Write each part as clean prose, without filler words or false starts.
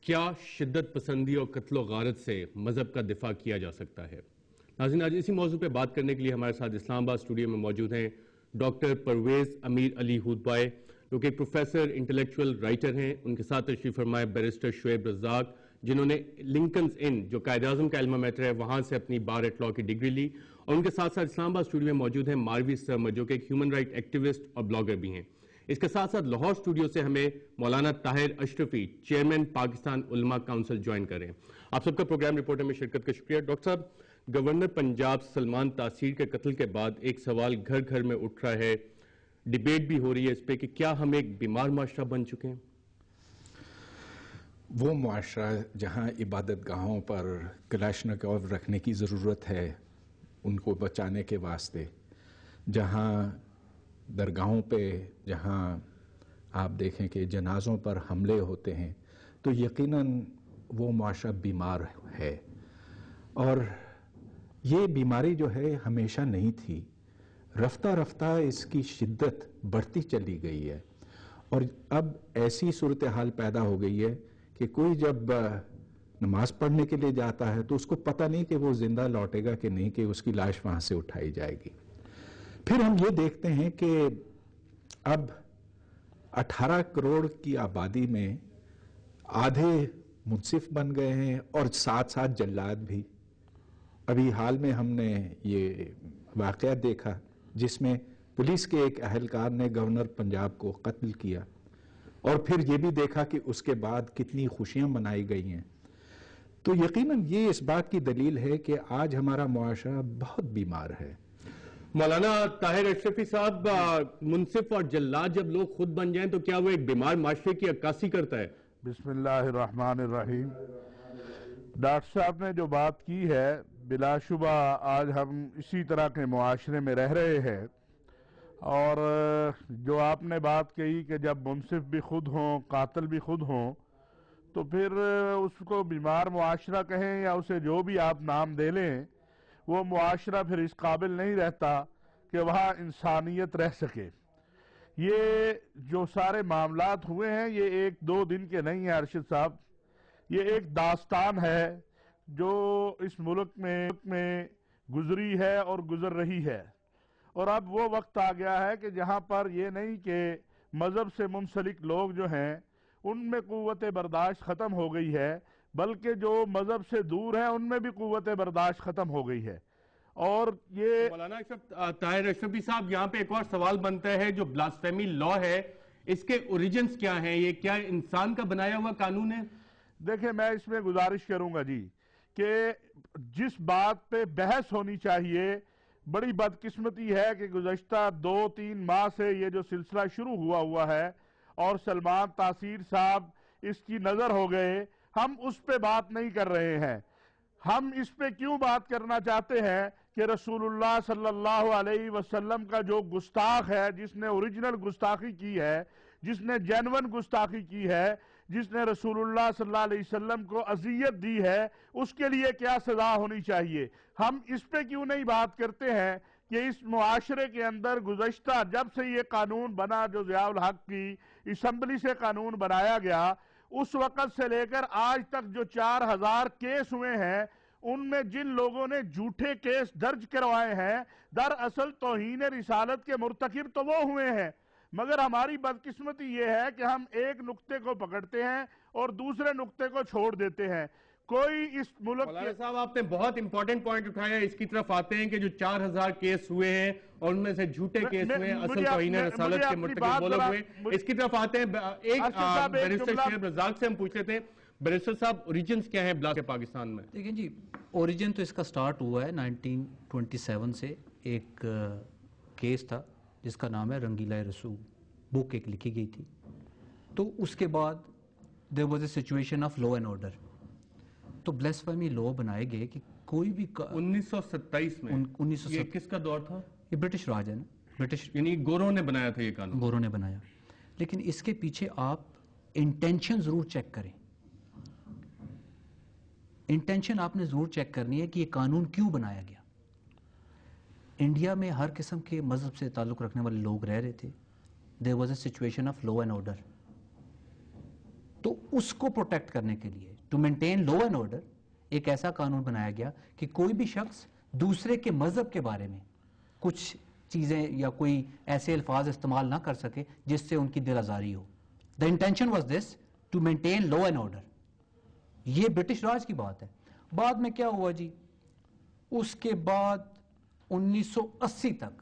کیا شدت پسندی اور قتل و غارت سے مذہب کا دفاع کیا جا سکتا ہے؟ ناظرین، آج اسی موضوع پہ بات کرنے کے لیے ہمارے ساتھ اسلام آباد اسٹوڈیو میں موجود ہیں ڈاکٹر پرویز امیر علی ہودبائے، جو کہ ایک پروفیسر انٹلیکچوئل رائٹر ہیں۔ ان کے ساتھ تشریف فرمائے بیرسٹر شعیب رزاق، جنہوں نے لنکنز ان جو قائد اعظم کا علمہ میٹر ہے وہاں سے اپنی بار ایٹ لاء کی ڈگری لی، اور ان کے ساتھ ساتھ اسلام آباد اسٹوڈیو میں موجود ہیں ماروی سرمد، جو کہ ایک ہیومن رائٹ ایکٹیوسٹ اور بلاگر بھی ہیں۔ اس کے ساتھ ساتھ لاہور اسٹوڈیو سے ہمیں مولانا طاہر اشرفی، چیئرمین پاکستان علماء کونسل جوائن کر رہے ہیں۔ آپ سب کا پروگرام رپورٹر میں شرکت کا شکریہ۔ ڈاکٹر صاحب، گورنر پنجاب سلمان تاثیر کے قتل کے بعد ایک سوال گھر گھر میں اٹھ رہا ہے، ڈیبیٹ بھی ہو رہی ہے اس پہ کہ کیا ہم ایک بیمار معاشرہ بن چکے ہیں؟ وہ معاشرہ جہاں عبادت گاہوں پر کلاشنکوف رکھنے کی ضرورت ہے ان کو بچانے کے واسطے، جہاں درگاہوں پہ جہاں آپ دیکھیں کہ جنازوں پر حملے ہوتے ہیں، تو یقیناً وہ معاشرہ بیمار ہے، اور یہ بیماری جو ہے ہمیشہ نہیں تھی، رفتہ رفتہ اس کی شدت بڑھتی چلی گئی ہے، اور اب ایسی صورتحال پیدا ہو گئی ہے کہ کوئی جب نماز پڑھنے کے لیے جاتا ہے تو اس کو پتہ نہیں کہ وہ زندہ لوٹے گا کہ نہیں، کہ اس کی لاش وہاں سے اٹھائی جائے گی۔ پھر ہم یہ دیکھتے ہیں کہ اب 18 کروڑ کی آبادی میں آدھے منصف بن گئے ہیں اور ساتھ ساتھ جلاد بھی۔ ابھی حال میں ہم نے یہ واقعہ دیکھا جس میں پولیس کے ایک اہلکار نے گورنر پنجاب کو قتل کیا، اور پھر یہ بھی دیکھا کہ اس کے بعد کتنی خوشیاں منائی گئی ہیں۔ تو یقیناً یہ اس بات کی دلیل ہے کہ آج ہمارا معاشرہ بہت بیمار ہے۔ مولانا طاہر اشرفی صاحب، منصف اور جلاد جب لوگ خود بن جائیں تو کیا وہ ایک بیمار معاشرے کی عکاسی کرتا ہے؟ بسم اللہ الرحمن الرحیم۔ ڈاکٹر صاحب نے جو بات کی ہے، بلا شبہ آج ہم اسی طرح کے معاشرے میں رہ رہے ہیں، اور جو آپ نے بات کہی کہ جب منصف بھی خود ہوں، قاتل بھی خود ہوں، تو پھر اس کو بیمار معاشرہ کہیں یا اسے جو بھی آپ نام دے لیں، وہ معاشرہ پھر اس قابل نہیں رہتا کہ وہاں انسانیت رہ سکے۔ یہ جو سارے معاملات ہوئے ہیں یہ ایک دو دن کے نہیں ہیں ارشد صاحب، یہ ایک داستان ہے جو اس ملک میں گزری ہے اور گزر رہی ہے، اور اب وہ وقت آ گیا ہے کہ جہاں پر یہ نہیں کہ مذہب سے منسلک لوگ جو ہیں ان میں قوت برداشت ختم ہو گئی ہے، بلکہ جو مذہب سے دور ہیں ان میں بھی قوت برداشت ختم ہو گئی ہے۔ اور یہ مولانا طاہر اشرفی صاحب، یہاں پہ ایک اور سوال بنتا ہے، جو بلاسفیمی لا ہے اس کے اوریجنز کیا ہیں؟ یہ کیا انسان کا بنایا ہوا قانون ہے؟ دیکھیں، میں اس میں گزارش کروں گا جی کہ جس بات پہ بحث ہونی چاہیے، بڑی بدقسمتی ہے کہ گزشتہ 2-3 ماہ سے یہ جو سلسلہ شروع ہوا ہے اور سلمان تاثیر صاحب اس کی نظر ہو گئے، ہم اس پہ بات نہیں کر رہے ہیں۔ ہم اس پہ کیوں بات کرنا چاہتے ہیں کہ رسول اللہ صلی اللہ علیہ وسلم کا جو گستاخ ہے، جس نے اوریجنل گستاخی کی ہے، جس نے جینون گستاخی کی ہے، جس نے رسول اللہ صلی اللہ علیہ وسلم کو اذیت دی ہے، اس کے لیے کیا سزا ہونی چاہیے۔ ہم اس پہ کیوں نہیں بات کرتے ہیں کہ اس معاشرے کے اندر گزشتہ جب سے یہ قانون بنا، جو ضیاء الحق کی اسمبلی سے قانون بنایا گیا، اس وقت سے لے کر آج تک جو 4000 کیس ہوئے ہیں، ان میں جن لوگوں نے جھوٹے کیس درج کروائے ہیں، دراصل توہین رسالت کے مرتکب تو وہ ہوئے ہیں، مگر ہماری بدقسمتی یہ ہے کہ ہم ایک نقطے کو پکڑتے ہیں اور دوسرے نقطے کو چھوڑ دیتے ہیں۔ کوئی اس ملک مولانا صاحب، آپ نے بہت امپورٹنٹ پوائنٹ اٹھایا، اس کی طرف آتے ہیں کہ جو 4000 کیس ہوئے ہیں اور ان میں سے جھوٹے کیس ہوئے ہیں، اصل توہین رسالت کے مرتکب وہ لوگ ہوئے، اس کی طرف آتے ہیں۔ ایک بیرسٹر شعیب رزاق سے ہم پوچھ لیتے ہیں، بیرسٹر صاحب، اوریجنز کیا ہیں بلاسٹ پاکستان میں؟ دیکھیں جی، اوریجن تو اس کا سٹارٹ ہوا ہے 1927 سے۔ ایک کیس تھا جس کا نام ہے رنگیلا رسول، بک ایک لکھی گئی تھی، تو اس کے بعد there was a situation of law and order، تو بلیسفیمی لا بنائے گئے کہ کوئی بھی 1927 میں یہ کس کا دور تھا؟ یہ برٹش راج ہے نا، برٹش، یعنی گوروں نے بنایا تھا یہ قانون؟ گوروں نے بنایا، لیکن اس کے پیچھے آپ انٹینشن ضرور چیک کریں، انٹینشن آپ نے ضرور چیک کرنی ہے کہ یہ قانون کیوں بنایا گیا۔ انڈیا میں ہر قسم کے مذہب سے تعلق رکھنے والے لوگ رہ رہے تھے، there was a situation of law and order، تو اس کو پروٹیکٹ کرنے کے لیے to maintain law and order ایک ایسا قانون بنایا گیا کہ کوئی بھی شخص دوسرے کے مذہب کے بارے میں کچھ چیزیں یا کوئی ایسے الفاظ استعمال نہ کر سکے جس سے ان کی دل آزاری ہو. The intention was this to maintain law and order. یہ برٹش راج کی بات ہے. بعد میں کیا ہوا جی, اس کے بعد 1980 تک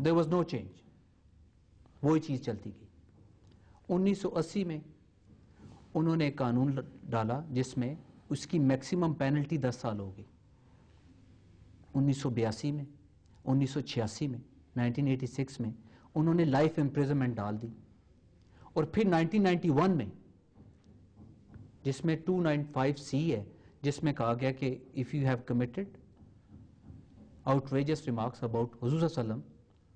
there was no change, وہی چیز چلتی گئی. 1980 میں انہوں نے ایک قانون ڈالا جس میں اس کی میکسیمم پینلٹی 10 سال ہو گئی. 1982 میں, 1986 میں, 1986 میں انہوں نے لائف امپریزنمنٹ ڈال دی, اور پھر 1991 میں جس میں 295C ہے, جس میں کہا گیا کہ if you have committed outrageous remarks about حضور صلی اللہ علیہ وسلم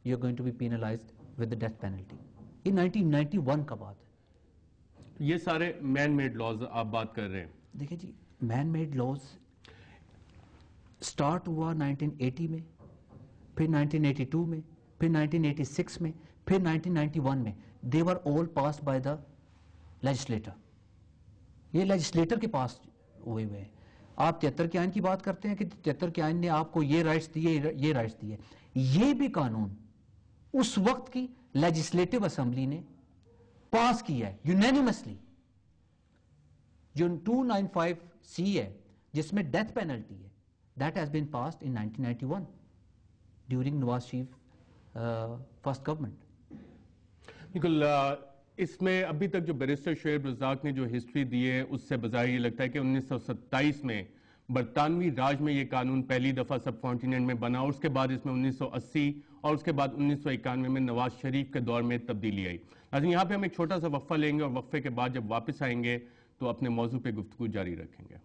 you are going to be penalized with the death penalty. یہ 1991 کا بات ہے. یہ سارے مین میڈ لاز آپ بات کر رہے ہیں. دیکھیں جی, مین میڈ لاز سٹارٹ ہوا 1980 میں, پھر 1982 میں, پھر 1986 میں, پھر 1991 میں. they were all passed by the legislator. یہ لیجسلیٹر کے پاس ہوئے ہوئے ہیں. آپ 73 کے آئین کی بات کرتے ہیں کہ 73 کے آئین نے آپ کو یہ رائٹس دیے, یہ رائٹس دیے. یہ بھی قانون اس وقت کی لیجسلیٹو اسمبلی نے پاس کیا ہے یونینیمسلی. جو 295C ہے جس میں ڈیتھ پینلٹی ہے, that has been passed in 1991 during Nawaz Sharif first government. بالکل. اس میں ابھی تک جو بیرسٹر شعیب رزاق نے جو ہسٹری دی ہے اس سے بظاہر یہ لگتا ہے کہ 1927 میں برطانوی راج میں یہ قانون پہلی دفعہ سب کانٹیننٹ میں بنا, اور اس کے بعد اس میں 1980 اور اس کے بعد 1991 میں نواز شریف کے دور میں تبدیلی آئی. ناظرین, یہاں پہ ہم ایک چھوٹا سا وقفہ لیں گے اور وقفے کے بعد جب واپس آئیں گے تو اپنے موضوع پہ گفتگو جاری رکھیں گے.